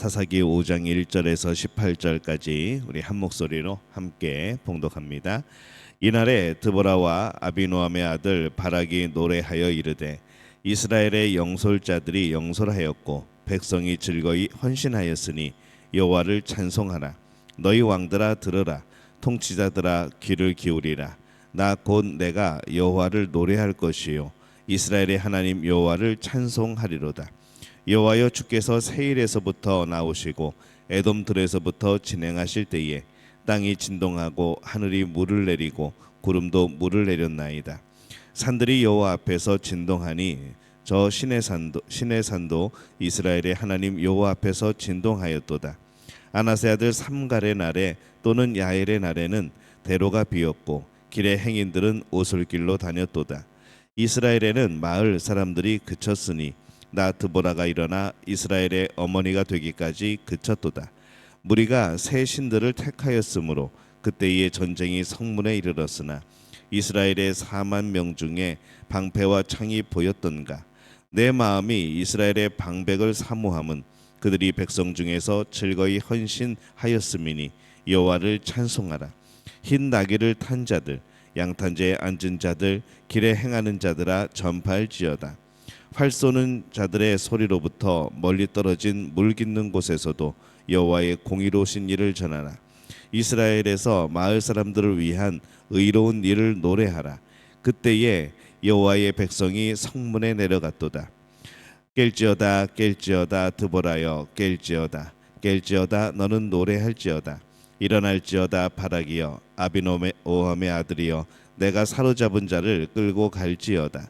사사기 5장 1절에서 18절까지 우리 한 목소리로 함께 봉독합니다. 이날에 드보라와 아비노함의 아들 바락이 노래하여 이르되 이스라엘의 영솔자들이 영솔하였고 백성이 즐거이 헌신하였으니 여호와를 찬송하라. 너희 왕들아 들으라. 통치자들아 귀를 기울이라. 나 곧 내가 여호와를 노래할 것이요 이스라엘의 하나님 여호와를 찬송하리로다. 여호와여, 주께서 세일에서부터 나오시고 에돔들에서부터 진행하실 때에 땅이 진동하고 하늘이 물을 내리고 구름도 물을 내렸나이다. 산들이 여호와 앞에서 진동하니 저 신의 산도 이스라엘의 하나님 여호와 앞에서 진동하였도다. 아나세 아들 삼갈의 날에 또는 야엘의 날에는 대로가 비었고 길의 행인들은 오솔길로 다녔도다. 이스라엘에는 마을 사람들이 그쳤으니 나 드보라가 일어나 이스라엘의 어머니가 되기까지 그쳤도다. 무리가 새 신들을 택하였으므로 그때의 전쟁이 성문에 이르렀으나 이스라엘의 4만 명 중에 방패와 창이 보였던가. 내 마음이 이스라엘의 방백을 사모함은 그들이 백성 중에서 즐거이 헌신하였음이니 여호와를 찬송하라. 흰 나귀를 탄 자들, 양탄자에 앉은 자들, 길에 행하는 자들아 전파할지어다. 활 쏘는 자들의 소리로부터 멀리 떨어진 물 깃는 곳에서도 여호와의 공의로우신 일을 전하라. 이스라엘에서 마을 사람들을 위한 의로운 일을 노래하라. 그때에 여호와의 백성이 성문에 내려갔도다. 깰지어다 깰지어다 드보라여 깰지어다 깰지어다 너는 노래할지어다. 일어날지어다 바락이여 아비노함의 아들이여 내가 사로잡은 자를 끌고 갈지어다.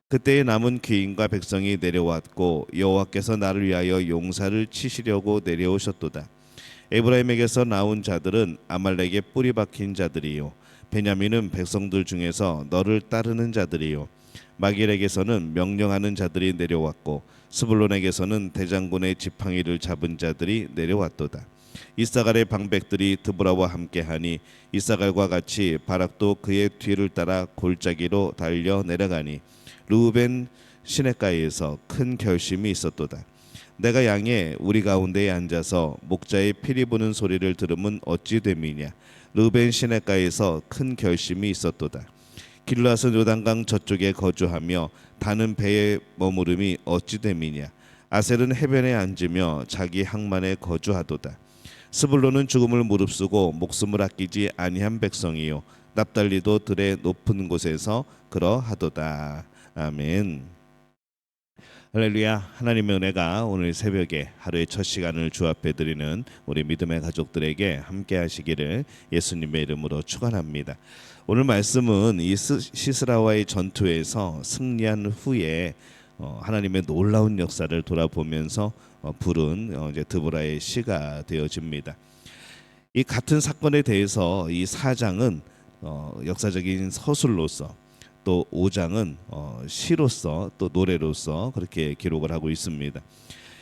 그때에 남은 귀인과 백성이 내려왔고 여호와께서 나를 위하여 용사를 치시려고 내려오셨도다. 에브라임에게서 나온 자들은 아말렉의 뿌리 박힌 자들이요 베냐민은 백성들 중에서 너를 따르는 자들이요 마길에게서는 명령하는 자들이 내려왔고 스불론에게서는 대장군의 지팡이를 잡은 자들이 내려왔도다. 이사갈의 방백들이 드보라와 함께하니 이사갈과 같이 바락도 그의 뒤를 따라 골짜기로 달려 내려가니 르우벤 시냇가에서 큰 결심이 있었도다. 내가 양의 우리 가운데에 앉아서 목자의 피리 부는 소리를 들으면 어찌 됨이냐. 르우벤 시냇가에서 큰 결심이 있었도다. 길르앗은 요단강 저쪽에 거주하며 다는 배에 머무름이 어찌 됨이냐. 아셀은 해변에 앉으며 자기 항만에 거주하도다. 스불론은 죽음을 무릅쓰고 목숨을 아끼지 아니한 백성이요 납달리도 들의 높은 곳에서 그러하도다. 아멘. 할렐루야. 하나님의 은혜가 오늘 새벽에 하루의 첫 시간을 주 앞에 드리는 우리 믿음의 가족들에게 함께 하시기를 예수님의 이름으로 축원합니다. 오늘 말씀은 이 시스라와의 전투에서 승리한 후에 하나님의 놀라운 역사를 돌아보면서 부른 이제 드보라의 시가 되어집니다. 이 같은 사건에 대해서 이 4장은 역사적인 서술로서 또 5장은 시로서 또 노래로서 그렇게 기록을 하고 있습니다.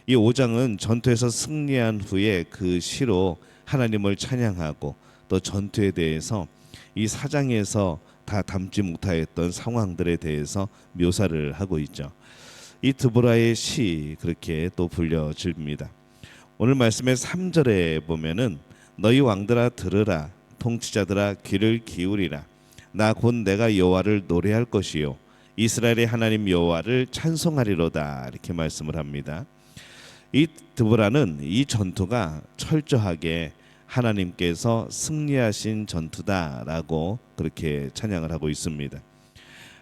이 5장은 전투에서 승리한 후에 그 시로 하나님을 찬양하고 또 전투에 대해서 이 4장에서 다 담지 못하였던 상황들에 대해서 묘사를 하고 있죠. 이 드보라의 시 그렇게 또 불려집니다. 오늘 말씀의 3절에 보면은 너희 왕들아 들으라. 통치자들아 귀를 기울이라. 나 곧 내가 여호와를 노래할 것이요 이스라엘의 하나님 여호와를 찬송하리로다. 이렇게 말씀을 합니다. 이 드보라는 이 전투가 철저하게 하나님께서 승리하신 전투다라고 그렇게 찬양을 하고 있습니다.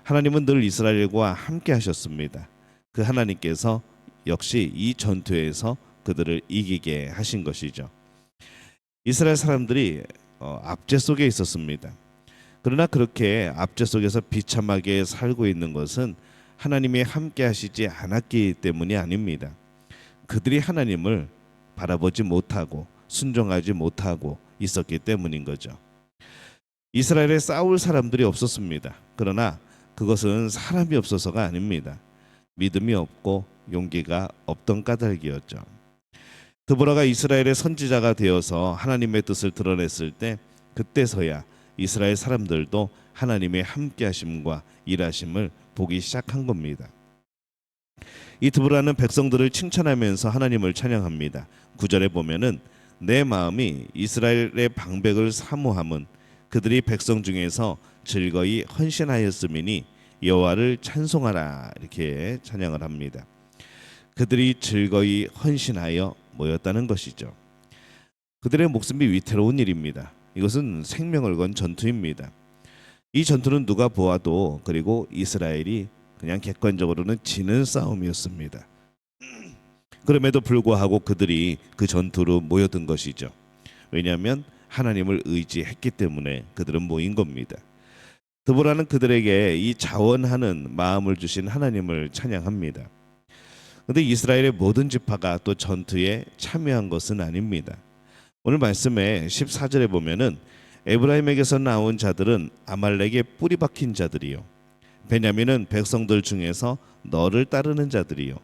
하나님은 늘 이스라엘과 함께 하셨습니다. 그 하나님께서 역시 이 전투에서 그들을 이기게 하신 것이죠. 이스라엘 사람들이 압제 속에 있었습니다. 그러나 그렇게 압제 속에서 비참하게 살고 있는 것은 하나님이 함께 하시지 않았기 때문이 아닙니다. 그들이 하나님을 바라보지 못하고 순종하지 못하고 있었기 때문인 거죠. 이스라엘에 싸울 사람들이 없었습니다. 그러나 그것은 사람이 없어서가 아닙니다. 믿음이 없고 용기가 없던 까닭이었죠. 드보라가 이스라엘의 선지자가 되어서 하나님의 뜻을 드러냈을 때 그때서야 이스라엘 사람들도 하나님의 함께하심과 일하심을 보기 시작한 겁니다. 이 드보라는 백성들을 칭찬하면서 하나님을 찬양합니다. 9절에 보면은 내 마음이 이스라엘의 방백을 사모함은 그들이 백성 중에서 즐거이 헌신하였음이니 여호와를 찬송하라, 이렇게 찬양을 합니다. 그들이 즐거이 헌신하여 모였다는 것이죠. 그들의 목숨이 위태로운 일입니다. 이것은 생명을 건 전투입니다. 이 전투는 누가 보아도, 그리고 이스라엘이 그냥 객관적으로는 지는 싸움이었습니다. 그럼에도 불구하고 그들이 그 전투로 모여든 것이죠. 왜냐하면 하나님을 의지했기 때문에 그들은 모인 겁니다. 드보라는 그들에게 이 자원하는 마음을 주신 하나님을 찬양합니다. 그런데 이스라엘의 모든 지파가 또 전투에 참여한 것은 아닙니다. 오늘 말씀에 14절에 보면은 에브라임에게서 나온 자들은 아말렉의 뿌리 박힌 자들이요, 베냐민은 백성들 중에서 너를 따르는 자들이요,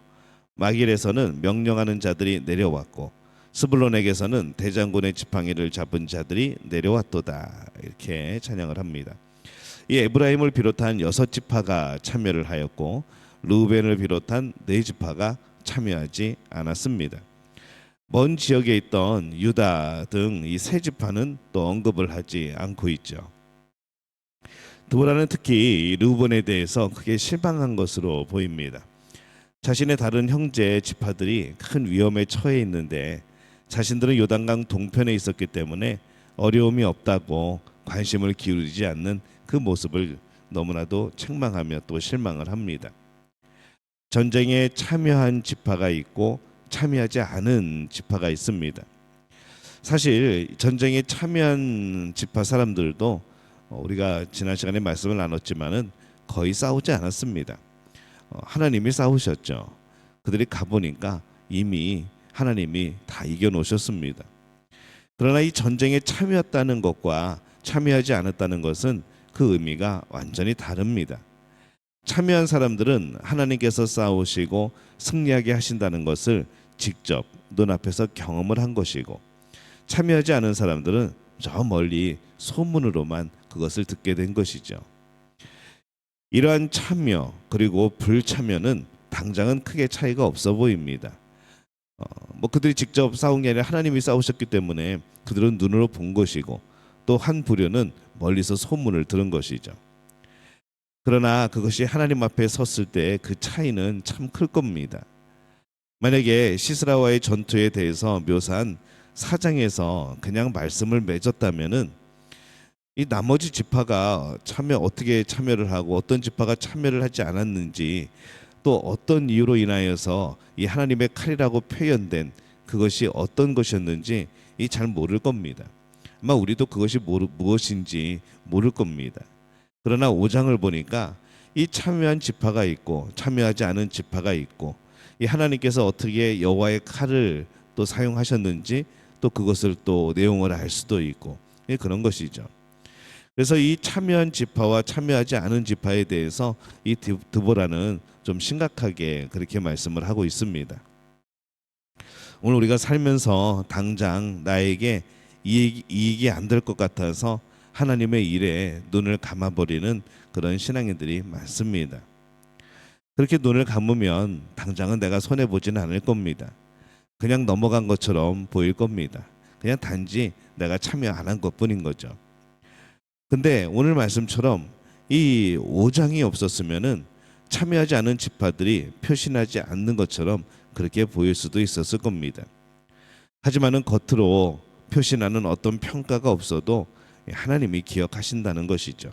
마길에서는 명령하는 자들이 내려왔고 스불론에게서는 대장군의 지팡이를 잡은 자들이 내려왔도다, 이렇게 찬양을 합니다. 이 에브라임을 비롯한 6지파가 참여를 하였고 르우벤을 비롯한 4지파가 참여하지 않았습니다. 먼 지역에 있던 유다 등 이 3지파는 또 언급을 하지 않고 있죠. 드보라는 특히 르우벤에 대해서 크게 실망한 것으로 보입니다. 자신의 다른 형제 지파들이 큰 위험에 처해 있는데 자신들은 요단강 동편에 있었기 때문에 어려움이 없다고 관심을 기울이지 않는 그 모습을 너무나도 책망하며 또 실망을 합니다. 전쟁에 참여한 지파가 있고 참여하지 않은 지파가 있습니다. 사실 전쟁에 참여한 지파 사람들도 우리가 지난 시간에 말씀을 나눴지만은 거의 싸우지 않았습니다. 하나님이 싸우셨죠. 그들이 가보니까 이미 하나님이 다 이겨놓으셨습니다. 그러나 이 전쟁에 참여했다는 것과 참여하지 않았다는 것은 그 의미가 완전히 다릅니다. 참여한 사람들은 하나님께서 싸우시고 승리하게 하신다는 것을 직접 눈앞에서 경험을 한 것이고, 참여하지 않은 사람들은 저 멀리 소문으로만 그것을 듣게 된 것이죠. 이러한 참여 그리고 불참여는 당장은 크게 차이가 없어 보입니다. 그들이 직접 싸운 게 아니라 하나님이 싸우셨기 때문에 그들은 눈으로 본 것이고 또 한 부류는 멀리서 소문을 들은 것이죠. 그러나 그것이 하나님 앞에 섰을 때 그 차이는 참 클 겁니다. 만약에 시스라와의 전투에 대해서 묘사한 4장에서 그냥 말씀을 맺었다면은 이 나머지 지파가 어떻게 참여를 하고 어떤 지파가 참여를 하지 않았는지, 또 어떤 이유로 인하여서 이 하나님의 칼이라고 표현된 그것이 어떤 것이었는지 잘 모를 겁니다. 아마 우리도 그것이 무엇인지 모를 겁니다. 그러나 5장을 보니까 이 참여한 지파가 있고 참여하지 않은 지파가 있고, 이 하나님께서 어떻게 여호와의 칼을 또 사용하셨는지 또 그것을 또 내용을 알 수도 있고, 그런 것이죠. 그래서 이 참여한 지파와 참여하지 않은 지파에 대해서 이 드보라는 좀 심각하게 그렇게 말씀을 하고 있습니다. 오늘 우리가 살면서 당장 나에게 이익이 안 될 것 같아서 하나님의 일에 눈을 감아버리는 그런 신앙인들이 많습니다. 그렇게 눈을 감으면 당장은 내가 손해보지는 않을 겁니다. 그냥 넘어간 것처럼 보일 겁니다. 그냥 단지 내가 참여 안 한 것뿐인 거죠. 근데 오늘 말씀처럼 이 5장이 없었으면은 참여하지 않은 지파들이 표신하지 않는 것처럼 그렇게 보일 수도 있었을 겁니다. 하지만은 겉으로 표신하는 어떤 평가가 없어도 하나님이 기억하신다는 것이죠.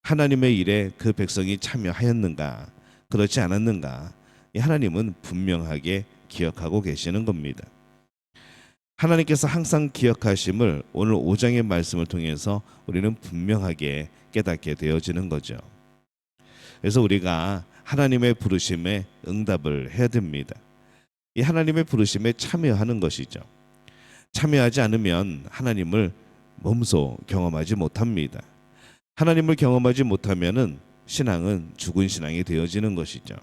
하나님의 일에 그 백성이 참여하였는가 그렇지 않았는가, 하나님은 분명하게 기억하고 계시는 겁니다. 하나님께서 항상 기억하심을 오늘 5장의 말씀을 통해서 우리는 분명하게 깨닫게 되어지는 거죠. 그래서 우리가 하나님의 부르심에 응답을 해야 됩니다. 이 하나님의 부르심에 참여하는 것이죠. 참여하지 않으면 하나님을 몸소 경험하지 못합니다. 하나님을 경험하지 못하면은 신앙은 죽은 신앙이 되어지는 것이죠.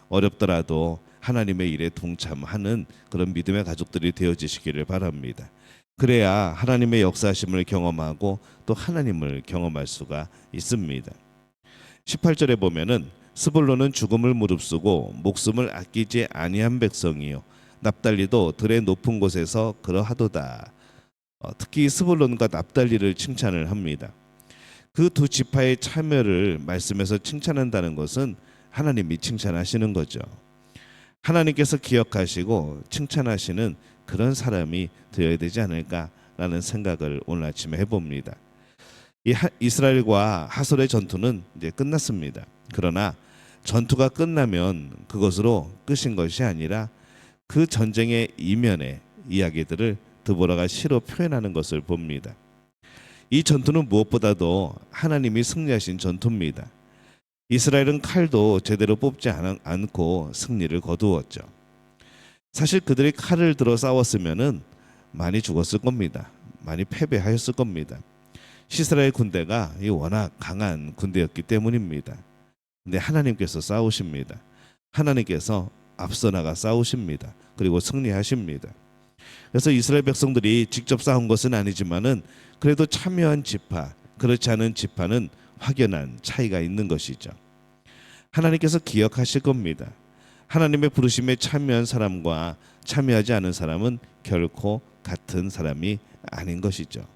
어렵더라도 하나님의 일에 동참하는 그런 믿음의 가족들이 되어지시기를 바랍니다. 그래야 하나님의 역사하심을 경험하고 또 하나님을 경험할 수가 있습니다. 18절에 보면은 스불론은 죽음을 무릅쓰고 목숨을 아끼지 아니한 백성이요 납달리도 들의 높은 곳에서 그러하도다. 특히 스불론과 납달리를 칭찬을 합니다. 그 두 지파의 참여를 말씀에서 칭찬한다는 것은 하나님이 칭찬하시는 거죠. 하나님께서 기억하시고 칭찬하시는 그런 사람이 되어야 되지 않을까라는 생각을 오늘 아침에 해봅니다. 이스라엘과 하솔의 전투는 이제 끝났습니다. 그러나 전투가 끝나면 그것으로 끝인 것이 아니라 그 전쟁의 이면의 이야기들을 드보라가 시로 표현하는 것을 봅니다. 이 전투는 무엇보다도 하나님이 승리하신 전투입니다. 이스라엘은 칼도 제대로 뽑지 않고 승리를 거두었죠. 사실 그들이 칼을 들어 싸웠으면은 많이 죽었을 겁니다. 많이 패배하였을 겁니다. 이스라엘 군대가 워낙 강한 군대였기 때문입니다. 근데 하나님께서 싸우십니다. 하나님께서 앞서 나가 싸우십니다. 그리고 승리하십니다. 그래서 이스라엘 백성들이 직접 싸운 것은 아니지만은 그래도 참여한 지파, 그렇지 않은 지파는 확연한 차이가 있는 것이죠. 하나님께서 기억하실 겁니다. 하나님의 부르심에 참여한 사람과 참여하지 않은 사람은 결코 같은 사람이 아닌 것이죠.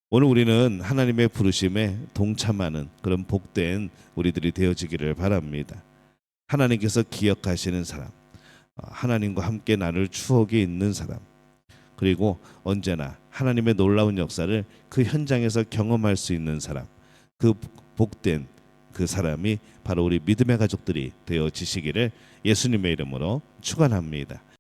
오늘 우리는 하나님의 부르심에 동참하는 그런 복된 우리들이 되어지기를 바랍니다. 하나님께서 기억하시는 사람, 하나님과 함께 나눌 추억이 있는 사람, 그리고 언제나 하나님의 놀라운 역사를 그 현장에서 경험할 수 있는 사람, 그 복된 그 사람이 바로 우리 믿음의 가족들이 되어지시기를 예수님의 이름으로 축원합니다.